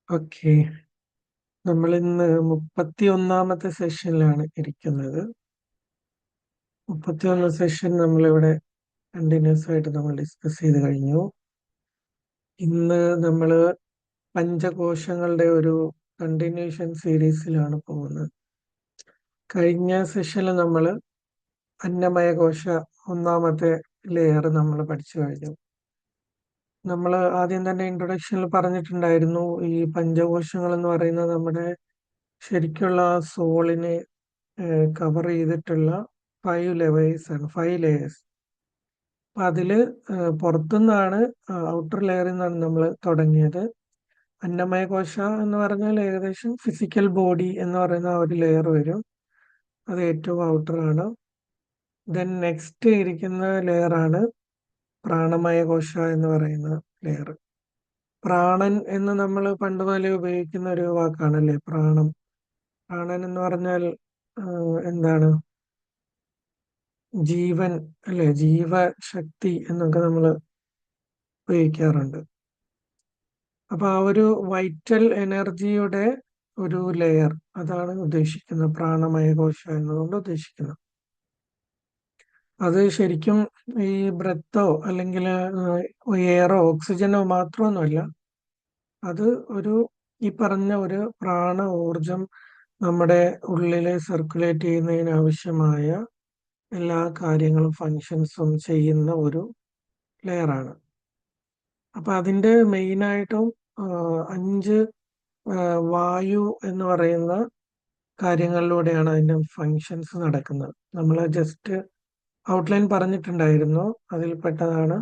Okay. നമ്മൾ ഇന്ന് 31-ാമത്തെ സെഷനിലാണ് ഇരിക്കുന്നത്. 31 സെഷൻ നമ്മളിവിടെ കണ്ടിന്യൂസ് ആയിട്ട് നമ്മൾ ഡിസ്കസ് ചെയ്ത് കഴിഞ്ഞു. ഇന്ന് നമ്മൾ പഞ്ചകോശങ്ങളുടെ ഒരു കണ്ടിന്യൂഷൻ സീരീസിലാണ് പോകുന്നത്. കഴിഞ്ഞ സെഷനിൽ നമ്മൾ അന്നമയ കോശ ഒന്നാമത്തെ ലെയർ നമ്മൾ പഠിച്ചു കഴിഞ്ഞു. നമ്മൾ ആദ്യം തന്നെ ഇൻട്രൊഡക്ഷനിൽ പറഞ്ഞിട്ടുണ്ടായിരുന്നു, ഈ പഞ്ചകോശങ്ങൾ എന്ന് പറയുന്നത് നമ്മുടെ ശരിക്കുള്ള സോളിനെ കവർ ചെയ്തിട്ടുള്ള 5 ലെയേഴ്സ് ആണ്. 5 ലെയേഴ്സ്. അപ്പൊ അതില് പുറത്തുനിന്നാണ്, ഔട്ടർ ലെയറിൽ നിന്നാണ് നമ്മൾ തുടങ്ങിയത്. അന്നമയ കോശ എന്ന് പറഞ്ഞാൽ ഏകദേശം ഫിസിക്കൽ ബോഡി എന്ന് പറയുന്ന ഒരു ലെയർ വരും. അത് ഏറ്റവും ഔട്ടർ ആണ്. ദെൻ നെക്സ്റ്റ് ഇരിക്കുന്ന ലെയർ ആണ് പ്രാണമയ കോശ എന്ന് പറയുന്ന ലെയർ. പ്രാണൻ എന്ന് നമ്മൾ പണ്ട് മുതലേ ഉപയോഗിക്കുന്ന ഒരു വാക്കാണല്ലേ, പ്രാണം. പ്രാണൻ എന്ന് പറഞ്ഞാൽ എന്താണ്? ജീവൻ, അല്ലെ? ജീവശക്തി എന്നൊക്കെ നമ്മൾ ഉപയോഗിക്കാറുണ്ട്. അപ്പൊ ആ ഒരു വൈറ്റൽ എനർജിയുടെ ഒരു ലെയർ, അതാണ് ഉദ്ദേശിക്കുന്നത് പ്രാണമയ കോശ എന്നതുകൊണ്ട് ഉദ്ദേശിക്കുന്നത്. അത് ശരിക്കും ഈ ബ്രെത്തോ അല്ലെങ്കിൽ എയറോ ഓക്സിജനോ മാത്രമൊന്നുമല്ല. അത് ഒരു ഈ പറഞ്ഞ ഒരു പ്രാണ ഊർജം നമ്മുടെ ഉള്ളില് സർക്കുലേറ്റ് ചെയ്യുന്നതിന് ആവശ്യമായ എല്ലാ കാര്യങ്ങളും ഫങ്ഷൻസും ചെയ്യുന്ന ഒരു ലെയറാണ്. അപ്പൊ അതിന്റെ മെയിനായിട്ടും 5 വായു എന്ന് പറയുന്ന കാര്യങ്ങളിലൂടെയാണ് അതിന്റെ ഫങ്ഷൻസ് നടക്കുന്നത്. നമ്മൾ ജസ്റ്റ് ഔട്ട്ലൈൻ പറഞ്ഞിട്ടുണ്ടായിരുന്നു. അതിൽപ്പെട്ടതാണ്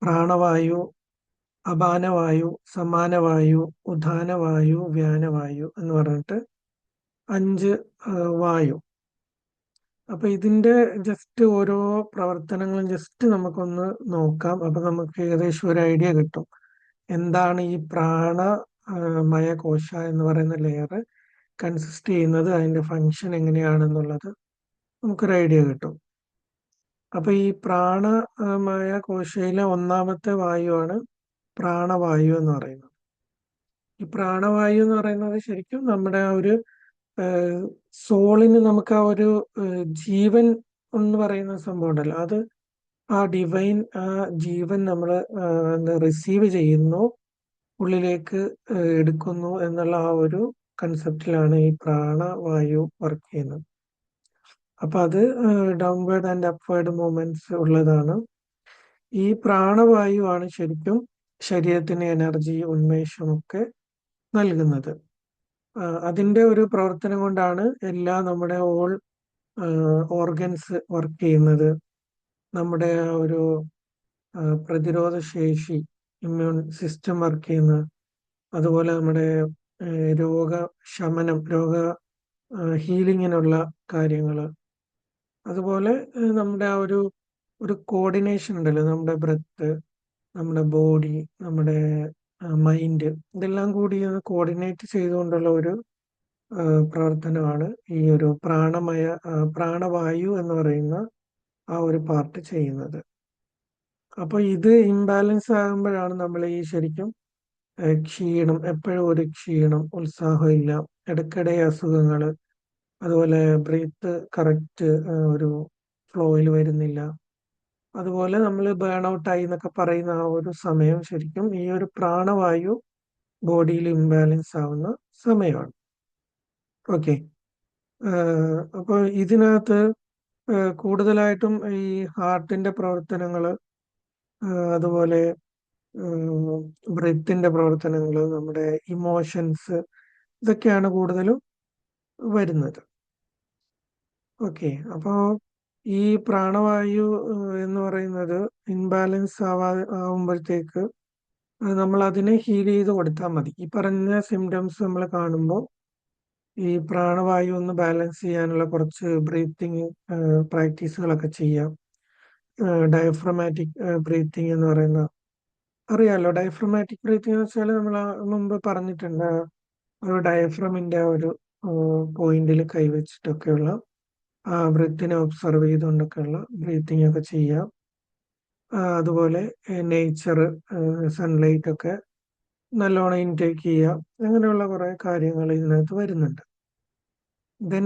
പ്രാണവായു, അപാനവായു, സമാനവായു, ഉദാനവായു, വ്യാനവായു എന്ന് പറഞ്ഞിട്ട് 5 വായു. അപ്പൊ ഇതിന്റെ ജസ്റ്റ് ഓരോ പ്രവർത്തനങ്ങളും ജസ്റ്റ് നമുക്കൊന്ന് നോക്കാം. അപ്പൊ നമുക്ക് ഏകദേശം ഒരു ഐഡിയ കിട്ടും എന്താണ് ഈ പ്രാണമയ കോശ എന്ന് പറയുന്ന ലെയർ കൺസിസ്റ്റ് ചെയ്യുന്നത്, അതിന്റെ ഫങ്ഷൻ എങ്ങനെയാണെന്നുള്ളത് നമുക്കൊരു ഐഡിയ കിട്ടും. അപ്പൊ ഈ പ്രാണമയ കോശയിലെ ഒന്നാമത്തെ വായുവാണ് പ്രാണവായു എന്ന് പറയുന്നത്. ഈ പ്രാണവായു എന്ന് പറയുന്നത് ശരിക്കും നമ്മുടെ ആ ഒരു സോളിന് നമുക്ക് ആ ഒരു ജീവൻ എന്ന് പറയുന്ന സംഭവം ഉണ്ടല്ലോ, അത് ആ ഡിവൈൻ ആ ജീവൻ നമ്മൾ എന്താ റിസീവ് ചെയ്യുന്നു, ഉള്ളിലേക്ക് എടുക്കുന്നു എന്നുള്ള ആ ഒരു കൺസെപ്റ്റിലാണ് ഈ പ്രാണവായു വർക്ക് ചെയ്യുന്നത്. അപ്പൊ അത് ഡൗൺവേർഡ് ആൻഡ് അപ്വേർഡ് മൂവ്മെന്റ്സ് ഉള്ളതാണ്. ഈ പ്രാണവായു ആണ് ശരിക്കും ശരീരത്തിന് എനർജി, ഉന്മേഷമൊക്കെ നൽകുന്നത്. അതിന്റെ ഒരു പ്രവർത്തനം കൊണ്ടാണ് എല്ലാ നമ്മുടെ ഓൾ ഓർഗൻസ് വർക്ക് ചെയ്യുന്നത്. നമ്മുടെ ആ ഒരു പ്രതിരോധ ശേഷി, ഇമ്മ്യൂൺ സിസ്റ്റം വർക്ക് ചെയ്യുന്നത്. അതുപോലെ നമ്മുടെ രോഗശമനം, ഹീലിങ്ങിനുള്ള കാര്യങ്ങൾ. അതുപോലെ നമ്മുടെ ആ ഒരു കോർഡിനേഷൻ ഉണ്ടല്ലോ, നമ്മുടെ ബ്രെത്ത്, നമ്മുടെ ബോഡി, നമ്മുടെ മൈൻഡ്, ഇതെല്ലാം കൂടി കോർഡിനേറ്റ് ചെയ്തുകൊണ്ടുള്ള ഒരു പ്രവർത്തനമാണ് ഈ ഒരു പ്രാണവായു എന്ന് പറയുന്ന ആ ഒരു പാർട്ട് ചെയ്യുന്നത്. അപ്പൊ ഇത് ഇംബാലൻസ് ആകുമ്പോഴാണ് നമ്മൾ ഈ ശരിക്കും ക്ഷീണം, എപ്പോഴും ഒരു ക്ഷീണം, ഉത്സാഹമില്ല, ഇടയ്ക്കിടെ അസുഖങ്ങൾ, അതുപോലെ ബ്രീത്ത് കറക്റ്റ് ഒരു ഫ്ലോയിൽ വരുന്നില്ല, അതുപോലെ നമ്മൾ ബേൺ ഔട്ട് ആയി എന്നൊക്കെ പറയുന്ന ആ ഒരു സമയം ശരിക്കും ഈ ഒരു പ്രാണവായു ബോഡിയിൽ ഇംബാലൻസ് ആവുന്ന സമയമാണ്. ഓക്കെ. അപ്പോൾ ഇതിനകത്ത് കൂടുതലായിട്ടും ഈ ഹാർട്ടിന്റെ പ്രവർത്തനങ്ങൾ, അതുപോലെ ബ്രെത്തിന്റെ പ്രവർത്തനങ്ങൾ, നമ്മുടെ ഇമോഷൻസ്, ഇതൊക്കെയാണ് കൂടുതലും വരുന്നത്. ഓക്കെ. അപ്പോൾ ഈ പ്രാണവായു എന്ന് പറയുന്നത് ഇൻബാലൻസ് ആവുമ്പോഴത്തേക്ക് നമ്മൾ അതിനെ ഹീൽ ചെയ്ത് കൊടുത്താൽ മതി. ഈ പറഞ്ഞ സിംറ്റംസ് നമ്മൾ കാണുമ്പോൾ ഈ പ്രാണവായു ഒന്ന് ബാലൻസ് ചെയ്യാനുള്ള കുറച്ച് ബ്രീത്തിങ് പ്രാക്ടീസുകളൊക്കെ ചെയ്യാം. ഡയഫ്രമാറ്റിക് ബ്രീത്തിങ് എന്ന് പറയുന്ന, അറിയാലോ ഡയഫ്രമാറ്റിക് ബ്രീത്തിങ് എന്ന് വെച്ചാൽ നമ്മൾ മുമ്പ് പറഞ്ഞിട്ടുണ്ട്. ഒരു ഡയഫ്രമിന്റെ ഒരു പോയിന്റിൽ കൈവച്ചിട്ടൊക്കെയുള്ള ആ ബ്രീത്തിനെ ഒബ്സർവ് ചെയ്തുകൊണ്ടൊക്കെയുള്ള ബ്രീത്തിങ് ഒക്കെ ചെയ്യാം. അതുപോലെ നേച്ചർ, സൺലൈറ്റ് ഒക്കെ നല്ലോണം ഇൻടേക്ക് ചെയ്യുക, അങ്ങനെയുള്ള കുറേ കാര്യങ്ങൾ ഇതിനകത്ത് വരുന്നുണ്ട്. ദെൻ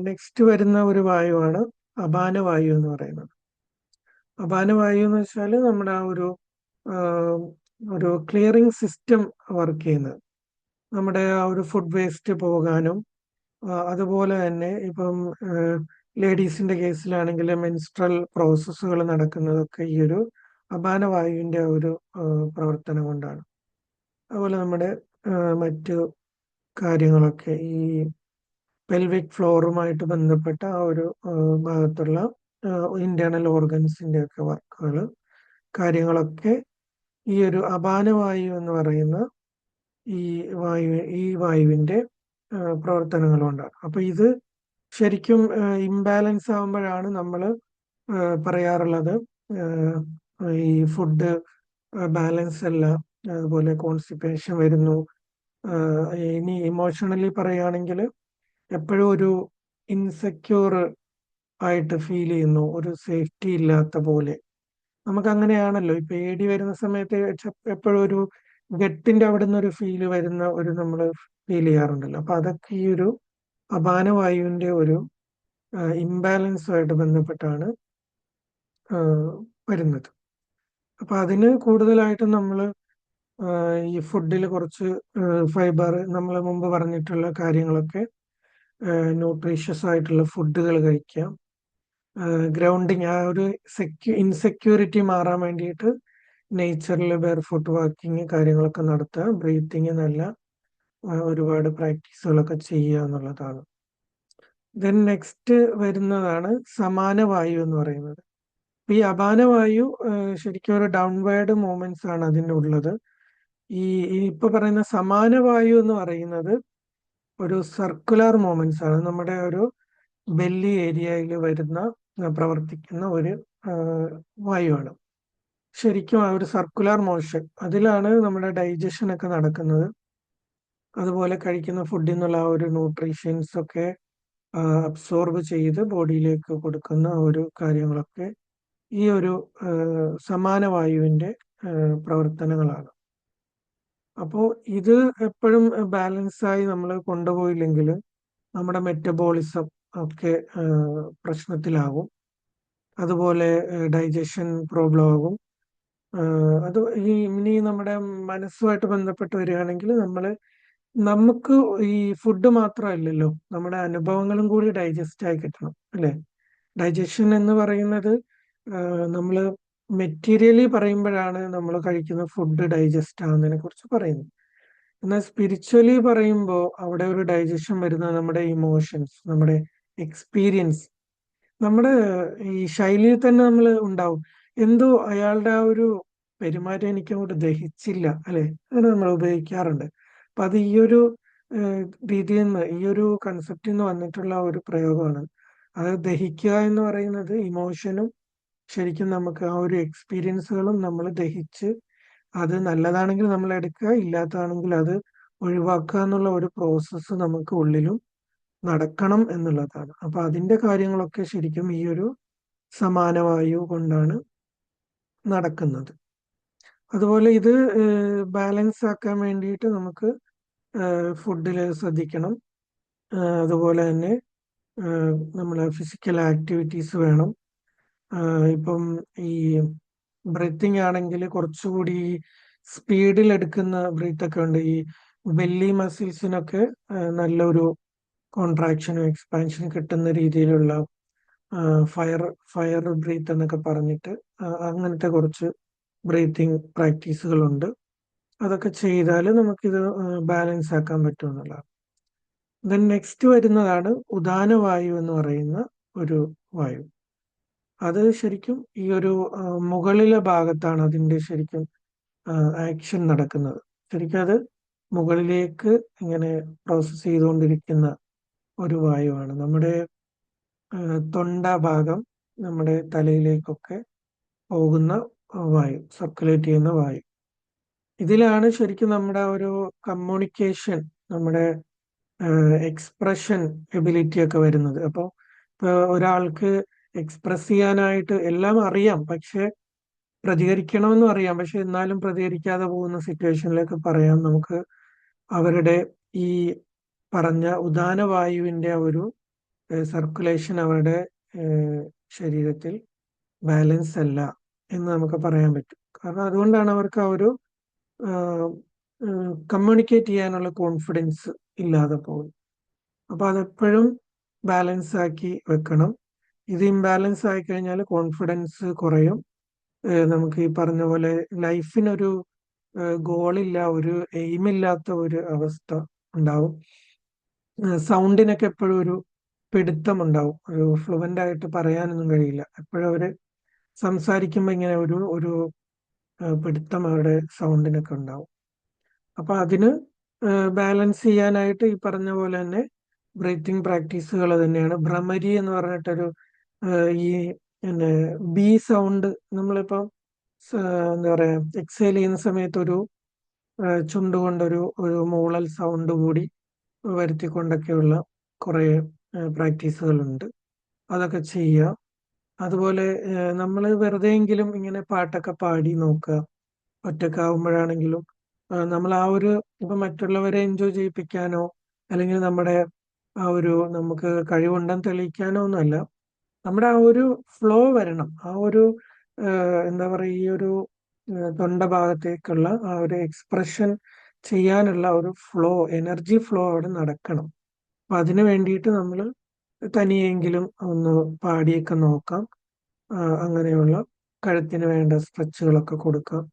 നെക്സ്റ്റ് വരുന്ന ഒരു വായുവാണ് അപാനവായു എന്ന് പറയുന്നത്. അപാനവായു എന്ന് വെച്ചാൽ നമ്മുടെ ആ ആഹ്, ഒരു ക്ലിയറിംഗ് സിസ്റ്റം വർക്ക് ചെയ്യുന്നത്. നമ്മുടെ ആ ഒരു ഫുഡ് വേസ്റ്റ് പോകാനും അതുപോലെ തന്നെ ഇപ്പം ലേഡീസിന്റെ കേസിലാണെങ്കിൽ മെൻസ്ട്രൽ പ്രോസസ്സുകൾ നടക്കുന്നതൊക്കെ ഈ ഒരു അപാനവായുവിന്റെ ഒരു പ്രവർത്തനം കൊണ്ടാണ്. അതുപോലെ നമ്മുടെ മറ്റു കാര്യങ്ങളൊക്കെ ഈ പെൽവിക് ഫ്ലോറുമായിട്ട് ബന്ധപ്പെട്ട ആ ഒരു ഭാഗത്തുള്ള ഇന്റേണൽ ഓർഗൻസിന്റെ ഒക്കെ വർക്കുകൾ കാര്യങ്ങളൊക്കെ ഈ ഒരു അപാനവായു എന്ന് പറയുന്ന ഈ വായുവിന്റെ പ്രവർത്തനങ്ങൾ കൊണ്ടാണ്. അപ്പൊ ഇത് ശരിക്കും ഇംബാലൻസ് ആകുമ്പോഴാണ് നമ്മൾ പറയാറുള്ളത് ഈ ഫുഡ് ബാലൻസ് അല്ല, അതുപോലെ കോൺസ്റ്റിപ്പേഷൻ വരുന്നു. ഇനി ഇമോഷണലി പറയുകയാണെങ്കിൽ എപ്പോഴും ഒരു ഇൻസെക്യൂർ ആയിട്ട് ഫീൽ ചെയ്യുന്നു, ഒരു സേഫ്റ്റി ഇല്ലാത്ത പോലെ. നമുക്ക് അങ്ങനെയാണല്ലോ ഈ പേടി വരുന്ന സമയത്ത് എപ്പോഴും ഒരു ഗട്ടിന്റെ അവിടെ നിന്ന് ഒരു ഫീല് വരുന്ന ഒരു നമ്മൾ ഫീൽ ചെയ്യാറുണ്ടല്ലോ. അപ്പൊ അതൊക്കെ ഈ ഒരു അപാനവായുവിന്റെ ഒരു ഇംബാലൻസുമായിട്ട് ബന്ധപ്പെട്ടാണ് വരുന്നത്. അപ്പൊ അതിന് കൂടുതലായിട്ടും നമ്മൾ ഈ ഫുഡിൽ കുറച്ച് ഫൈബർ, നമ്മൾ മുമ്പ് പറഞ്ഞിട്ടുള്ള കാര്യങ്ങളൊക്കെ ന്യൂട്രീഷ്യസ് ആയിട്ടുള്ള ഫുഡുകൾ കഴിക്കാം. ഗ്രൗണ്ടിങ്, ആ ഒരു ഇൻസെക്യൂരിറ്റി മാറാൻ വേണ്ടിയിട്ട് നേച്ചറിൽ ഫുട്ട് വാക്കിങ് കാര്യങ്ങളൊക്കെ നടത്തുക, ബ്രീത്തിങ് നല്ല ഒരുപാട് പ്രാക്ടീസുകളൊക്കെ ചെയ്യുക എന്നുള്ളതാണ്. ദെൻ നെക്സ്റ്റ് വരുന്നതാണ് സമാന വായു എന്ന് പറയുന്നത്. ഈ അപാന വായു ശരിക്കും ഒരു ഡൗൺവേർഡ് മൂവ്മെന്റ്സ് ആണ് അതിൻ്റെ ഉള്ളത്. ഈ ഇപ്പൊ പറയുന്ന സമാന വായു എന്ന് പറയുന്നത് ഒരു സർക്കുലർ മൂവ്മെന്റ്സ് ആണ്. നമ്മുടെ ഒരു ബെല്ലി ഏരിയയിൽ വരുന്ന പ്രവർത്തിക്കുന്ന ഒരു വായുവാണ്. ശരിക്കും ആ ഒരു സർക്കുലർ മോഷൻ, അതിലാണ് നമ്മുടെ ഡൈജഷൻ ഒക്കെ നടക്കുന്നത്. അതുപോലെ കഴിക്കുന്ന ഫുഡിൽ നിന്നുള്ള ആ ഒരു ന്യൂട്രീഷ്യൻസ് ഒക്കെ അബ്സോർബ് ചെയ്ത് ബോഡിയിലേക്ക് കൊടുക്കുന്ന ഒരു കാര്യങ്ങളൊക്കെ ഈ ഒരു സമാന വായുവിന്റെ പ്രവർത്തനങ്ങളാണ്. അപ്പോൾ ഇത് എപ്പോഴും ബാലൻസായി നമ്മൾ കൊണ്ടുപോയില്ലെങ്കിൽ നമ്മുടെ മെറ്റബോളിസം ഒക്കെ പ്രശ്നത്തിലാകും. അതുപോലെ ഡൈജഷൻ പ്രോബ്ലം ആകും. അത് ഇനി നമ്മുടെ മനസ്സുമായിട്ട് ബന്ധപ്പെട്ട് വരികയാണെങ്കിൽ നമുക്ക് ഈ ഫുഡ് മാത്രമല്ലല്ലോ, നമ്മുടെ അനുഭവങ്ങളും കൂടി ഡൈജസ്റ്റ് ആയി കിട്ടണം, അല്ലെ? ഡൈജഷൻ എന്ന് പറയുന്നത് നമ്മൾ മെറ്റീരിയലി പറയുമ്പോഴാണ് നമ്മൾ കഴിക്കുന്ന ഫുഡ് ഡൈജസ്റ്റ് ആവുന്നതിനെ കുറിച്ച് പറയുന്നത്. എന്നാൽ സ്പിരിച്വലി പറയുമ്പോൾ അവിടെ ഒരു ഡൈജഷൻ വരുന്നത് നമ്മുടെ ഇമോഷൻസ്, നമ്മുടെ എക്സ്പീരിയൻസ്, നമ്മുടെ ഈ ശൈലിയിൽ തന്നെ നമ്മൾ ഉണ്ടാവും. എന്തോ അയാളുടെ ആ ഒരു പെരുമാറ്റം എനിക്ക് അങ്ങോട്ട് ദഹിച്ചില്ല, അല്ലെ? അങ്ങനെ നമ്മൾ ഉപയോഗിക്കാറുണ്ട്. അപ്പൊ അത് ഈ ഒരു രീതിയിൽ നിന്ന്, ഈ ഒരു കൺസെപ്റ്റിൽ നിന്ന് വന്നിട്ടുള്ള ഒരു പ്രയോഗമാണ്. അത് ദഹിക്കുക എന്ന് പറയുന്നത് ഇമോഷനും ശരിക്കും നമുക്ക് ആ ഒരു എക്സ്പീരിയൻസുകളും നമ്മൾ ദഹിച്ച് അത് നല്ലതാണെങ്കിൽ നമ്മൾ എടുക്കുക, ഇല്ലാത്തതാണെങ്കിൽ അത് ഒഴിവാക്കുക എന്നുള്ള ഒരു പ്രോസസ്സ് നമുക്ക് ഉള്ളിലും നടക്കണം എന്നുള്ളതാണ്. അപ്പൊ അതിന്റെ കാര്യങ്ങളൊക്കെ ശരിക്കും ഈ ഒരു സമാനവായു കൊണ്ടാണ് നടക്കുന്നത്. അതുപോലെ ഇത് ബാലൻസ് ആക്കാൻ വേണ്ടിയിട്ട് നമുക്ക് ഫുഡിൽ ശ്രദ്ധിക്കണം. അതുപോലെ തന്നെ നമ്മളെ ഫിസിക്കൽ ആക്ടിവിറ്റീസ് വേണം. ഇപ്പം ഈ ബ്രീത്തിങ് ആണെങ്കിൽ കുറച്ചുകൂടി സ്പീഡിൽ എടുക്കുന്ന ബ്രീത്ത് ഒക്കെ ഉണ്ട്. ഈ ബെല്ലി മസിൽസിനൊക്കെ നല്ലൊരു കോൺട്രാക്ഷനും എക്സ്പാൻഷനും കിട്ടുന്ന രീതിയിലുള്ള ഫയർ ഫയർ ബ്രീത്ത് എന്നൊക്കെ പറഞ്ഞിട്ട് അങ്ങനത്തെ കുറച്ച് ബ്രീത്തിങ് പ്രാക്ടീസുകളുണ്ട്. അതൊക്കെ ചെയ്താൽ നമുക്കിത് ബാലൻസ് ആക്കാൻ പറ്റും എന്നുള്ളതാണ്. ദെൻ നെക്സ്റ്റ് വരുന്നതാണ് ഉദാന വായു എന്ന് പറയുന്ന ഒരു വായു. അത് ശരിക്കും ഈ ഒരു മുകളിലെ ഭാഗത്താണ് അതിൻ്റെ ശരിക്കും ആക്ഷൻ നടക്കുന്നത്. ശരിക്കും അത് മുകളിലേക്ക് ഇങ്ങനെ പ്രോസസ് ചെയ്തുകൊണ്ടിരിക്കുന്ന ഒരു വായുവാണ്. നമ്മുടെ തൊണ്ട ഭാഗം നമ്മുടെ തലയിലേക്കൊക്കെ പോകുന്ന വായു, സർക്കുലേറ്റ് ചെയ്യുന്ന വായു. ഇതിലാണ് ശരിക്കും നമ്മുടെ ഒരു കമ്മ്യൂണിക്കേഷൻ, നമ്മുടെ എക്സ്പ്രഷൻ എബിലിറ്റി ഒക്കെ വരുന്നത്. അപ്പോൾ ഒരാൾക്ക് എക്സ്പ്രസ് ചെയ്യാനായിട്ട് എല്ലാം അറിയാം, പക്ഷെ പ്രതികരിക്കണമെന്നും അറിയാം, പക്ഷെ എന്നാലും പ്രതികരിക്കാതെ പോകുന്ന സിറ്റുവേഷനിലേക്ക് പറയാം നമുക്ക്. അവരുടെ ഈ പറഞ്ഞ ഉദാന വായുവിന്റെ ഒരു സർക്കുലേഷൻ അവരുടെ ശരീരത്തിൽ ബാലൻസ് അല്ല എന്ന് നമുക്ക് പറയാൻ പറ്റും. കാരണം അതുകൊണ്ടാണ് അവർക്ക് ആ ഒരു കമ്മ്യൂണിക്കേറ്റ് ചെയ്യാനുള്ള കോൺഫിഡൻസ് ഇല്ലാതെ പോകുന്നത്. അപ്പൊ അതെപ്പോഴും ബാലൻസ് ആക്കി വെക്കണം. ഇത് ഇംബാലൻസ് ആയി കഴിഞ്ഞാൽ കോൺഫിഡൻസ് കുറയും. നമുക്ക് ഈ പറഞ്ഞ പോലെ ലൈഫിനൊരു ഗോളില്ല, ഒരു എയിമില്ലാത്ത ഒരു അവസ്ഥ ഉണ്ടാവും. സൗണ്ടിനൊക്കെ എപ്പോഴും ഒരു പിടുത്തം ഉണ്ടാവും, ഒരു ഫ്ലുവൻ്റ് ആയിട്ട് പറയാനൊന്നും കഴിയില്ല. എപ്പോഴും അവര് സംസാരിക്കുമ്പോൾ ഇങ്ങനെ ഒരു ഒരു പിടുത്തം അവരുടെ സൗണ്ടിനൊക്കെ ഉണ്ടാവും. അപ്പൊ അതിന് ബാലൻസ് ചെയ്യാനായിട്ട് ഈ പറഞ്ഞ പോലെ തന്നെ ബ്രീത്തിങ് പ്രാക്ടീസുകൾ തന്നെയാണ്. ഭ്രമരി എന്ന് പറഞ്ഞിട്ടൊരു ഈ പിന്നെ ബി സൗണ്ട് നമ്മളിപ്പോ എന്താ പറയാ എക്സേൽ ചെയ്യുന്ന സമയത്ത് ഒരു ചുണ്ടുകൊണ്ടൊരു ഒരു മൂളൽ സൗണ്ട് കൂടി വരുത്തിക്കൊണ്ടൊക്കെയുള്ള കുറെ പ്രാക്ടീസുകളുണ്ട്. അതൊക്കെ ചെയ്യുക. അതുപോലെ നമ്മൾ വെറുതെയെങ്കിലും ഇങ്ങനെ പാട്ടൊക്കെ പാടി നോക്കുക. ഒറ്റക്കാവുമ്പോഴാണെങ്കിലും നമ്മൾ ആ ഒരു ഇപ്പൊ മറ്റുള്ളവരെ എൻജോയ് ചെയ്യിപ്പിക്കാനോ അല്ലെങ്കിൽ നമ്മുടെ ആ ഒരു നമുക്ക് കഴിവുണ്ടെന്ന് തെളിയിക്കാനോ ഒന്നുമല്ല. നമ്മുടെ ആ ഒരു ഫ്ലോ വരണം. ആ ഒരു എന്താ പറയുക, ഈ ഒരു തൊണ്ട ഭാഗത്തേക്കുള്ള ആ ഒരു എക്സ്പ്രഷൻ ചെയ്യാനുള്ള ഒരു ഫ്ലോ, എനർജി ഫ്ലോ അവിടെ നടക്കണം. അപ്പൊ അതിനു വേണ്ടിയിട്ട് നമ്മൾ തനിയെങ്കിലും ഒന്ന് പാടിയൊക്കെ നോക്കാം. അങ്ങനെയുള്ള കഴുത്തിന് വേണ്ട സ്ട്രെച്ചുകളൊക്കെ കൊടുക്കാം.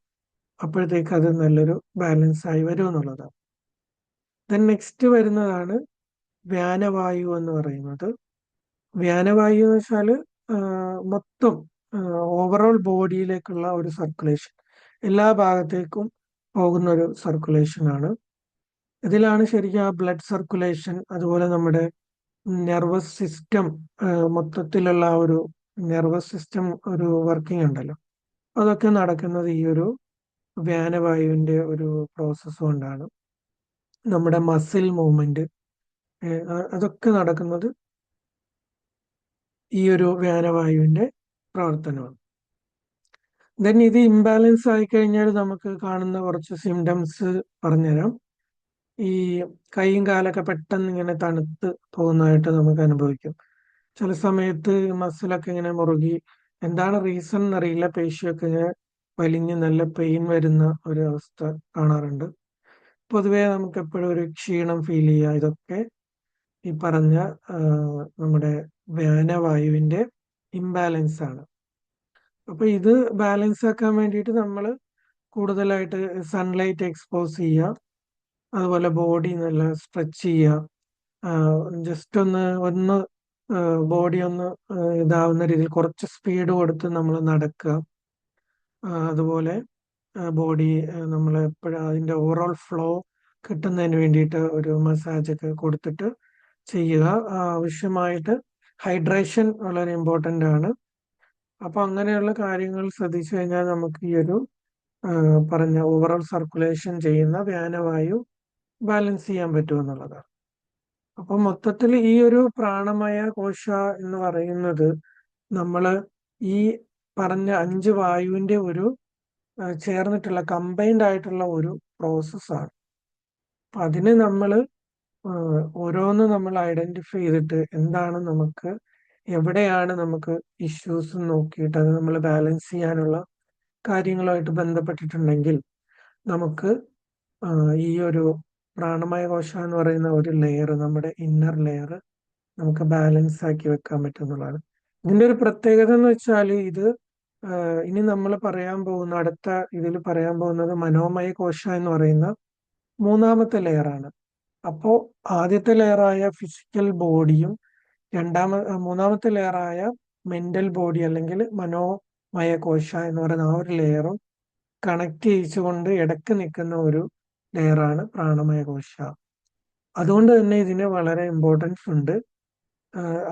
അപ്പോഴത്തേക്ക് അത് നല്ലൊരു ബാലൻസ് ആയി വരും എന്നുള്ളതാണ്. ദെൻ നെക്സ്റ്റ് വരുന്നതാണ് വ്യാനവായു എന്ന് പറയുന്നത്. വ്യാനവായു എന്ന് വെച്ചാല് മൊത്തം ഓവറോൾ ബോഡിയിലേക്കുള്ള ഒരു സർക്കുലേഷൻ, എല്ലാ ഭാഗത്തേക്കും പോകുന്ന ഒരു സർക്കുലേഷൻ ആണ്. ഇതിലാണ് ശരിക്കും ആ ബ്ലഡ് സർക്കുലേഷൻ, അതുപോലെ നമ്മുടെ നെർവസ് സിസ്റ്റം, മൊത്തത്തിലുള്ള ആ ഒരു നെർവസ് സിസ്റ്റം ഒരു വർക്കിംഗ് ഉണ്ടല്ലോ, അതൊക്കെ നടക്കുന്നത് ഈ ഒരു വ്യാനവായുവിന്റെ ഒരു പ്രോസസ്സ് കൊണ്ടാണ്. നമ്മുടെ മസിൽ മൂവ്മെന്റ് അതൊക്കെ നടക്കുന്നത് ഈ ഒരു വ്യാനവായുവിന്റെ പ്രവർത്തനമാണ്. ദെൻ ഇത് ഇംബാലൻസ് ആയി കഴിഞ്ഞാൽ നമുക്ക് കാണുന്ന കുറച്ച് സിംറ്റംസ് പറഞ്ഞുതരാം. ഈ കൈയും കാലൊക്കെ പെട്ടെന്ന് ഇങ്ങനെ തണുത്ത് പോകുന്നതായിട്ട് നമുക്ക് അനുഭവിക്കും. ചില സമയത്ത് മസിലൊക്കെ ഇങ്ങനെ മുറുകി, എന്താണ് റീസൺ എന്നറിയില്ല, പേശിയൊക്കെ ഇങ്ങനെ വലിഞ്ഞ് നല്ല പെയിൻ വരുന്ന ഒരു അവസ്ഥ കാണാറുണ്ട്. പൊതുവെ നമുക്ക് എപ്പോഴും ഒരു ക്ഷീണം ഫീൽ ചെയ്യുക, ഇതൊക്കെ ഈ പറഞ്ഞ നമ്മുടെ വ്യാനവായുവിന്റെ ഇംബാലൻസ് ആണ്. അപ്പൊ ഇത് ബാലൻസ് ആക്കാൻ വേണ്ടിയിട്ട് നമ്മൾ കൂടുതലായിട്ട് സൺലൈറ്റ് എക്സ്പോസ് ചെയ്യുക, അതുപോലെ ബോഡി നല്ല സ്ട്രെച്ച് ചെയ്യുക, ജസ്റ്റ് ഒന്ന് ഒന്ന് ബോഡി ഒന്ന് ഇതാവുന്ന രീതിയിൽ കുറച്ച് സ്പീഡ് കൊടുത്ത് നമ്മൾ നടക്കുക. അതുപോലെ ബോഡി നമ്മൾ എപ്പോഴും അതിന്റെ ഓവറോൾ ഫ്ലോ കിട്ടുന്നതിന് വേണ്ടിയിട്ട് ഒരു മസാജ് ഒക്കെ കൊടുത്തിട്ട് ചെയ്യുക. ആവശ്യമായിട്ട് ഹൈഡ്രേഷൻ വളരെ ഇമ്പോർട്ടൻ്റ് ആണ്. അപ്പൊ അങ്ങനെയുള്ള കാര്യങ്ങൾ ശ്രദ്ധിച്ചു കഴിഞ്ഞാൽ നമുക്ക് ഈ ഒരു പറഞ്ഞ ഓവറോൾ സർക്കുലേഷൻ ചെയ്യുന്ന വ്യാനവായു ബാലൻസ് ചെയ്യാൻ പറ്റുമെന്നുള്ളതാണ്. അപ്പൊ മൊത്തത്തിൽ ഈ ഒരു പ്രാണമയ കോശ എന്ന് പറയുന്നത് നമ്മള് ഈ പറഞ്ഞ 5 വായുവിന്റെ ഒരു ചേർന്നിട്ടുള്ള കമ്പൈൻഡ് ആയിട്ടുള്ള ഒരു പ്രോസസ്സാണ്. അപ്പൊ അതിന് നമ്മൾ ഓരോന്ന് നമ്മൾ ഐഡന്റിഫൈ ചെയ്തിട്ട് എന്താണ് നമുക്ക്, എവിടെയാണ് നമുക്ക് ഇഷ്യൂസ് നോക്കിയിട്ട് അത് നമ്മൾ ബാലൻസ് ചെയ്യാനുള്ള കാര്യങ്ങളുമായിട്ട് ബന്ധപ്പെട്ടിട്ടുണ്ടെങ്കിൽ നമുക്ക് ഈ ഒരു പ്രാണമയ കോശം എന്ന് പറയുന്ന ഒരു ലെയർ, നമ്മുടെ ഇന്നർ ലെയർ നമുക്ക് ബാലൻസ് ആക്കി വെക്കാൻ പറ്റുന്നതാണ്. ഇതിന്റെ ഒരു പ്രത്യേകത എന്ന് വെച്ചാൽ ഇത് ഇനി നമ്മൾ പറയാൻ പോകുന്ന അടുത്ത ഇതിൽ പറയാൻ പോകുന്നത് മനോമയ കോശ എന്ന് പറയുന്ന മൂന്നാമത്തെ ലെയറാണ്. അപ്പോ ആദ്യത്തെ ലെയറായ ഫിസിക്കൽ ബോഡിയും മൂന്നാമത്തെ ലെയറായ മെന്റൽ ബോഡി അല്ലെങ്കിൽ മനോമയ കോശ എന്ന് പറയുന്ന ആ ഒരു ലെയറും കണക്ട് ചെയ്യിച്ചുകൊണ്ട് ഇടയ്ക്ക് നിൽക്കുന്ന ഒരു ലെയറാണ് പ്രാണമയ കോശ. അതുകൊണ്ട് തന്നെ ഇതിന് വളരെ ഇമ്പോർട്ടൻസ് ഉണ്ട്.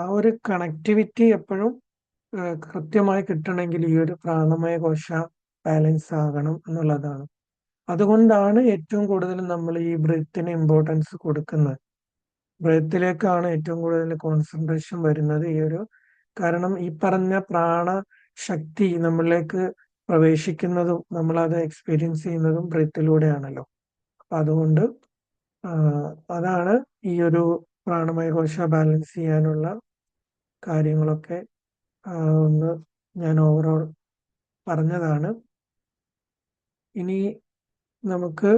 ആ ഒരു കണക്ടിവിറ്റി എപ്പോഴും കൃത്യമായി കിട്ടണമെങ്കിൽ ഈ ഒരു പ്രാണമയ കോശ ബാലൻസ് ആകണം എന്നുള്ളതാണ്. അതുകൊണ്ടാണ് ഏറ്റവും കൂടുതൽ നമ്മൾ ഈ ബ്രീത്തിന് ഇമ്പോർട്ടൻസ് കൊടുക്കുന്നത്. ബ്രീത്തിലേക്കാണ് ഏറ്റവും കൂടുതൽ കോൺസെൻട്രേഷൻ വരുന്നത് ഈ ഒരു, കാരണം ഈ പറഞ്ഞ പ്രാണശക്തി നമ്മളിലേക്ക് പ്രവേശിക്കുന്നതും നമ്മളത് എക്സ്പീരിയൻസ് ചെയ്യുന്നതും ബ്രീത്തിലൂടെയാണല്ലോ. അപ്പൊ അതുകൊണ്ട് അതാണ് ഈ ഒരു പ്രാണമയകോശ ബാലൻസ് ചെയ്യാനുള്ള കാര്യങ്ങളൊക്കെ ഒന്ന് ഞാൻ ഓവറോൾ പറഞ്ഞതാണ്. ഇനി നമുക്ക്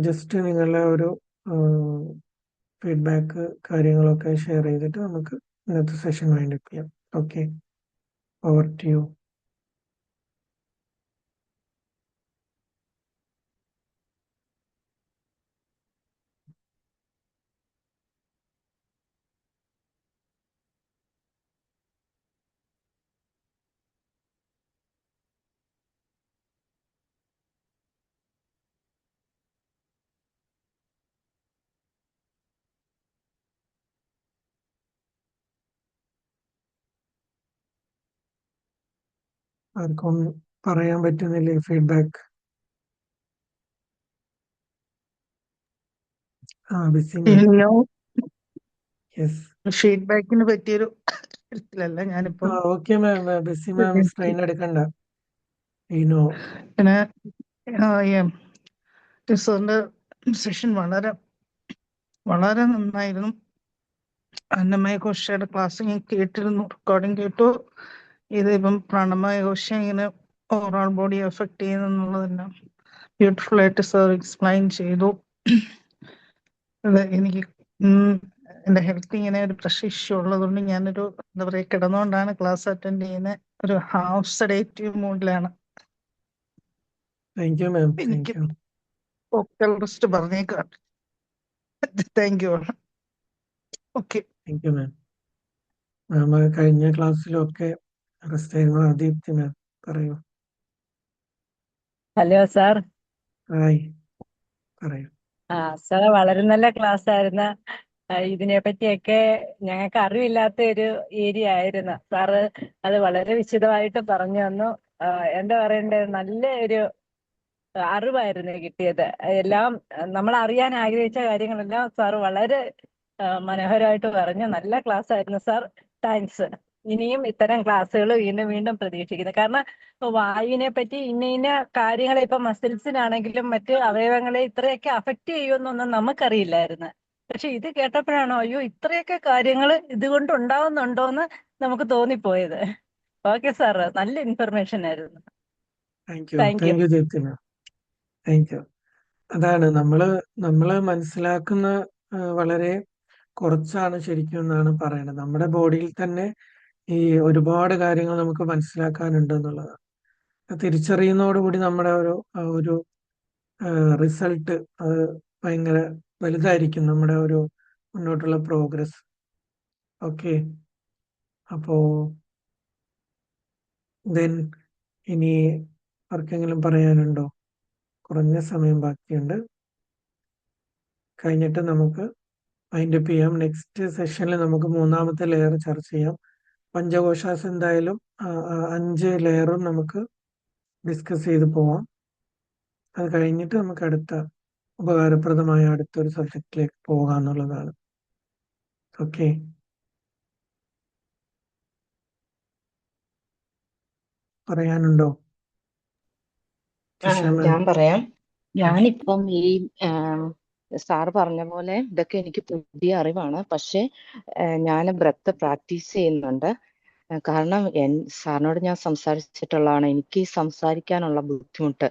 ജസ്റ്റ് നിങ്ങളുടെ ഒരു ഫീഡ്ബാക്ക് കാര്യങ്ങളൊക്കെ ഷെയർ ചെയ്തിട്ട് നമുക്ക് ഇന്നത്തെ സെഷൻ വൈൻഡപ്പ് ചെയ്യാം. Okay, over to you. ആർക്കും പറയാൻ പറ്റുന്നില്ലേ ഫീഡ്ബാക്ക്? Busy ma'am. യെസ്. ഫീഡ്ബാക്കിന് പറ്റിയൊരു ഇതിലല്ല ഞാനിപ്പം. Okay ma'am, busy ma'am strain എടുക്കണ്ട. ഇനോ പിന്നെ സാറിന്റെ സെഷൻ വളരെ വളരെ നന്നായിരുന്നു. അന്നമയ ഘോഷയുടെ ക്ലാസ് ഞാൻ കേട്ടിരുന്നു, റെക്കോർഡിംഗ് കേട്ടു. ഇത് ഇപ്പം പ്രാണമയ ഘോഷ ഇങ്ങനെ ഓവറോൾ ബോഡി എഫക്ട് ചെയ്യുന്നുള്ളതെല്ലാം ബ്യൂട്ടിഫുൾ ആയിട്ട് സാർ എക്സ്പ്ലെയിൻ ചെയ്തു. അത് എനിക്ക് എൻ്റെ ഹെൽത്ത് ഇങ്ങനെ ഒരു പ്രഷർ ഇഷ്യൂ ഉള്ളതുകൊണ്ട് ഞാനൊരു എന്താ പറയുക കിടന്നുകൊണ്ടാണ് ക്ലാസ് അറ്റൻഡ് ചെയ്യുന്നത്. ഒരു ഹാഫ് സെഡേറ്റീവ് മൂഡിലാണ്. Thank you ma'am. എനിക്ക് വോക്കൽ റെസ്റ്റ് പറഞ്ഞേക്കാം. Thank you. Okay, thank you ma'am. Ma'am കഴിഞ്ഞ ക്ലാസ്സിലൊക്കെ റെസ്റ്റ് ആയിരുന്നു. ദീപ്തി മാം പറയൂ. Hello sir. ഹായ്, പറയൂ. സാർ വളരെ നല്ല ക്ലാസ് ആയിരുന്നു. ഇതിനെ പറ്റിയൊക്കെ ഞങ്ങൾക്ക് അറിവില്ലാത്ത ഒരു ഏരിയ ആയിരുന്നു. സാറ് അത് വളരെ വിശദമായിട്ട് പറഞ്ഞു തന്നു. എന്താ പറയണ്ടേ, നല്ല ഒരു അറിവായിരുന്നു കിട്ടിയത്. എല്ലാം നമ്മൾ അറിയാൻ ആഗ്രഹിച്ച കാര്യങ്ങളെല്ലാം സാർ വളരെ മനോഹരമായിട്ട് പറഞ്ഞു. നല്ല ക്ലാസ് ആയിരുന്നു സാർ. താങ്ക്സ്. ഇനിയും ഇത്തരം ക്ലാസ്സുകൾ വീണ്ടും വീണ്ടും പ്രതീക്ഷിക്കുന്നു. കാരണം വായുവിനെ പറ്റി ഇന്ന കാര്യങ്ങൾ ഇപ്പൊ മസിൽസിനാണെങ്കിലും മറ്റ് അവയവങ്ങളെ ഇത്രയൊക്കെ അഫക്റ്റ് ചെയ്യുമെന്നൊന്നും നമുക്കറിയില്ലായിരുന്നു. പക്ഷെ ഇത് കേട്ടപ്പോഴാണോ അയ്യോ ഇത്രയൊക്കെ കാര്യങ്ങൾ ഇതുകൊണ്ട് ഉണ്ടാവുന്നുണ്ടോന്ന് നമുക്ക് തോന്നിപ്പോയത്. ഓക്കെ സാർ, നല്ല ഇൻഫർമേഷൻ ആയിരുന്നു. Thank you. Thank you. Thank you Deepti ma'am. Thank you. അതാണ് നമ്മള് മനസ്സിലാക്കുന്ന വളരെ കുറച്ചാണ് ശരിക്കും എന്നാണ് പറയുന്നത്. നമ്മുടെ ബോഡിയിൽ തന്നെ ഈ ഒരുപാട് കാര്യങ്ങൾ നമുക്ക് മനസ്സിലാക്കാനുണ്ട് എന്നുള്ളതാണ്. തിരിച്ചറിയുന്നതോടുകൂടി നമ്മുടെ ഒരു റിസൾട്ട് അത് ഭയങ്കര വലുതായിരിക്കും, നമ്മുടെ ഒരു മുന്നോട്ടുള്ള പ്രോഗ്രസ്. ഓക്കെ, അപ്പോ ദെൻ ഇനി ആർക്കെങ്കിലും പറയാനുണ്ടോ? കുറഞ്ഞ സമയം ബാക്കിയുണ്ട്. കഴിഞ്ഞിട്ട് നമുക്ക് വൈൻഡപ്പ് ചെയ്യാം. നെക്സ്റ്റ് സെഷനിൽ നമുക്ക് മൂന്നാമത്തെ ലെയർ ചർച്ച ചെയ്യാം. പഞ്ചകോശാസ് എന്തായാലും 5 ലെയറും നമുക്ക് ഡിസ്കസ് ചെയ്ത് പോവാം. അത് കഴിഞ്ഞിട്ട് നമുക്ക് അടുത്ത ഉപകാരപ്രദമായ അടുത്തൊരു സബ്ജക്റ്റിലേക്ക് പോകാന്നുള്ളതാണ്. ഓക്കെ, പറയാനുണ്ടോ? ഞാൻ പറയാം. ഞാനിപ്പം ഈ സാറ് പറഞ്ഞ പോലെ ഇതൊക്കെ എനിക്ക് പുതിയ അറിവാണ്. പക്ഷെ ഞാൻ ബ്രെത്ത് പ്രാക്ടീസ് ചെയ്യുന്നുണ്ട്. കാരണം സാറിനോട് ഞാൻ സംസാരിച്ചിട്ടുള്ളതാണ്. എനിക്ക് സംസാരിക്കാനുള്ള ബുദ്ധിമുട്ട്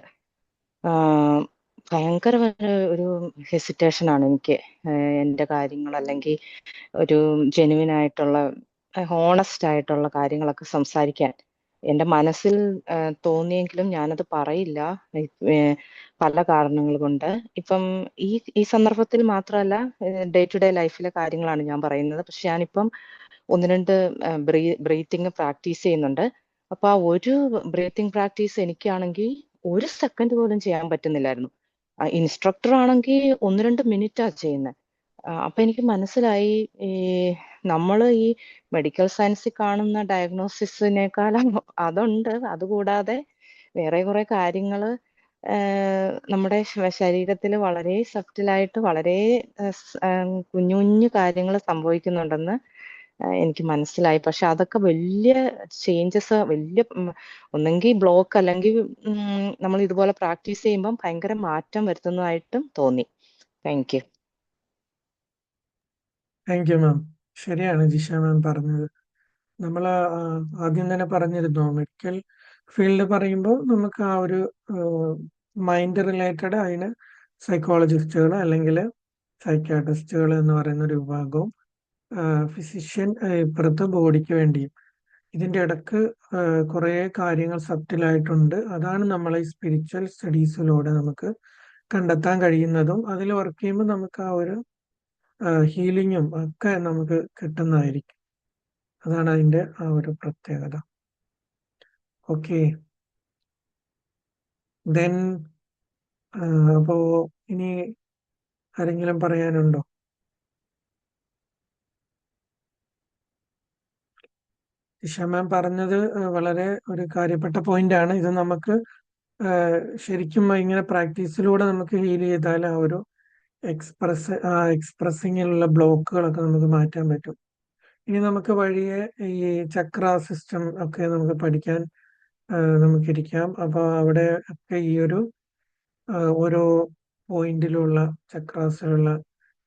ഭയങ്കര ഒരു ഹെസിറ്റേഷൻ ആണ് എനിക്ക്. എൻ്റെ കാര്യങ്ങൾ അല്ലെങ്കിൽ ഒരു ജെനുവിൻ ആയിട്ടുള്ള ഹോണസ്റ്റ് ആയിട്ടുള്ള കാര്യങ്ങളൊക്കെ സംസാരിക്കാൻ എൻ്റെ മനസ്സിൽ തോന്നിയെങ്കിലും ഞാനത് പറയില്ല, പല കാരണങ്ങൾ കൊണ്ട്. ഇപ്പം ഈ സന്ദർഭത്തിൽ മാത്രമല്ല, ഡേ ടു ഡേ ലൈഫിലെ കാര്യങ്ങളാണ് ഞാൻ പറയുന്നത്. പക്ഷെ ഞാനിപ്പം 1-2 ബ്രീത്തിങ് പ്രാക്ടീസ് ചെയ്യുന്നുണ്ട്. അപ്പൊ ആ ഒരു ബ്രീത്തിങ് പ്രാക്ടീസ് എനിക്കാണെങ്കിൽ 1 സെക്കൻഡ് പോലും ചെയ്യാൻ പറ്റുന്നില്ലായിരുന്നു. ഇൻസ്ട്രക്ടർ ആണെങ്കിൽ 1-2 മിനിറ്റാ ചെയ്യുന്നത്. അപ്പൊ എനിക്ക് മനസ്സിലായി, ഈ നമ്മൾ ഈ മെഡിക്കൽ സയൻസിൽ കാണുന്ന ഡയഗ്നോസിസിനേക്കാളും അതുണ്ട്. അതുകൂടാതെ വേറെ കുറെ കാര്യങ്ങൾ നമ്മുടെ ശരീരത്തിൽ വളരെ സബ്റ്റിലായിട്ട് വളരെ കുഞ്ഞു കുഞ്ഞു കാര്യങ്ങൾ സംഭവിക്കുന്നുണ്ടെന്ന് എനിക്ക് മനസ്സിലായി. പക്ഷെ അതൊക്കെ വലിയ ചേഞ്ചസ്, വലിയ ഒന്നെങ്കിൽ ബ്ലോക്ക് അല്ലെങ്കിൽ നമ്മൾ ഇതുപോലെ പ്രാക്ടീസ് ചെയ്യുമ്പം ഭയങ്കര മാറ്റം വരുത്തുന്നതായിട്ടും തോന്നി. Thank you. താങ്ക് യു മാം. ശരിയാണ് ജിഷ മാം പറഞ്ഞത്. നമ്മൾ ആദ്യം തന്നെ പറഞ്ഞിരുന്നു, മെഡിക്കൽ ഫീൽഡ് പറയുമ്പോൾ നമുക്ക് ആ ഒരു മൈൻഡ് റിലേറ്റഡ് അതിന് സൈക്കോളജിസ്റ്റുകൾ അല്ലെങ്കിൽ സൈക്യാട്രിസ്റ്റുകൾ എന്ന് പറയുന്ന ഒരു വിഭാഗവും ഫിസിഷ്യൻ ഇപ്പുറത്ത് ബോഡിക്ക് വേണ്ടിയും. ഇതിൻ്റെ ഇടക്ക് കുറേ കാര്യങ്ങൾ സബ്റ്റിലായിട്ടുണ്ട്. അതാണ് നമ്മളെ ഈ സ്പിരിച്വൽ സ്റ്റഡീസിലൂടെ നമുക്ക് കണ്ടെത്താൻ കഴിയുന്നതും അതിൽ വർക്ക് ചെയ്യുമ്പോൾ നമുക്ക് ആ ഒരു ഹീലിങ്ങും ഒക്കെ നമുക്ക് കിട്ടുന്നതായിരിക്കും. അതാണ് അതിൻ്റെ ആ ഒരു പ്രത്യേകത. ഓക്കെ, ദെൻ അപ്പോ ഇനി ആരെങ്കിലും പറയാനുണ്ടോ? ഇഷ മാം പറഞ്ഞത് വളരെ ഒരു കാര്യപ്പെട്ട പോയിന്റ് ആണ്. ഇത് നമുക്ക് ശരിക്കും ഇങ്ങനെ പ്രാക്ടീസിലൂടെ നമുക്ക് ഹീൽ ചെയ്താൽ ആ ഒരു എക്സ്പ്രസിങ്ങിലുള്ള ബ്ലോക്കുകളൊക്കെ നമുക്ക് മാറ്റാൻ പറ്റും. ഇനി നമുക്ക് വഴിയെ ഈ ചക്ര സിസ്റ്റം ഒക്കെ നമുക്ക് പഠിക്കാൻ നമുക്കിരിക്കാം. അപ്പോൾ അവിടെ ഒക്കെ ഈ ഒരു ഓരോ പോയിന്റിലുള്ള ചക്രാസിലുള്ള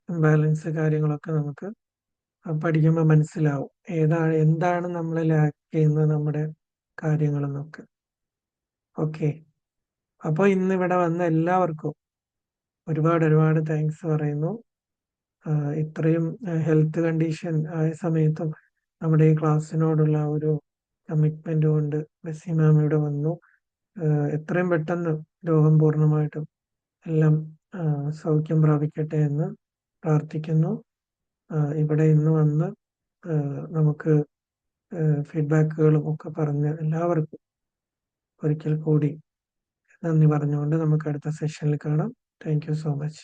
ഇംബാലൻസ് കാര്യങ്ങളൊക്കെ നമുക്ക് പഠിക്കുമ്പോൾ മനസ്സിലാവും എന്താണ് നമ്മൾ ലാക്ക് ചെയ്യുന്നത് നമ്മുടെ കാര്യങ്ങളെന്നൊക്കെ. ഓക്കെ, അപ്പോൾ ഇന്ന് ഇവിടെ വന്ന എല്ലാവർക്കും ഒരുപാട് താങ്ക്സ് പറയുന്നു. ഇത്രയും ഹെൽത്ത് കണ്ടീഷൻ ആയ സമയത്തും നമ്മുടെ ഈ ക്ലാസ്സിനോടുള്ള ഒരു കമ്മിറ്റ്മെന്റ് കൊണ്ട് മെസ്സി മാം ഇവിടെ വന്നു. എത്രയും പെട്ടെന്ന് രോഗം പൂർണ്ണമായിട്ടും എല്ലാം സൗഖ്യം പ്രാപിക്കട്ടെ എന്ന് പ്രാർത്ഥിക്കുന്നു. ഇവിടെ ഇന്ന് വന്ന് നമുക്ക് ഫീഡ്ബാക്കുകളും ഒക്കെ പറഞ്ഞ് എല്ലാവർക്കും ഒരിക്കൽ കൂടി നന്ദി പറഞ്ഞുകൊണ്ട് നമുക്ക് അടുത്ത സെഷനിൽ കാണാം. Thank you so much.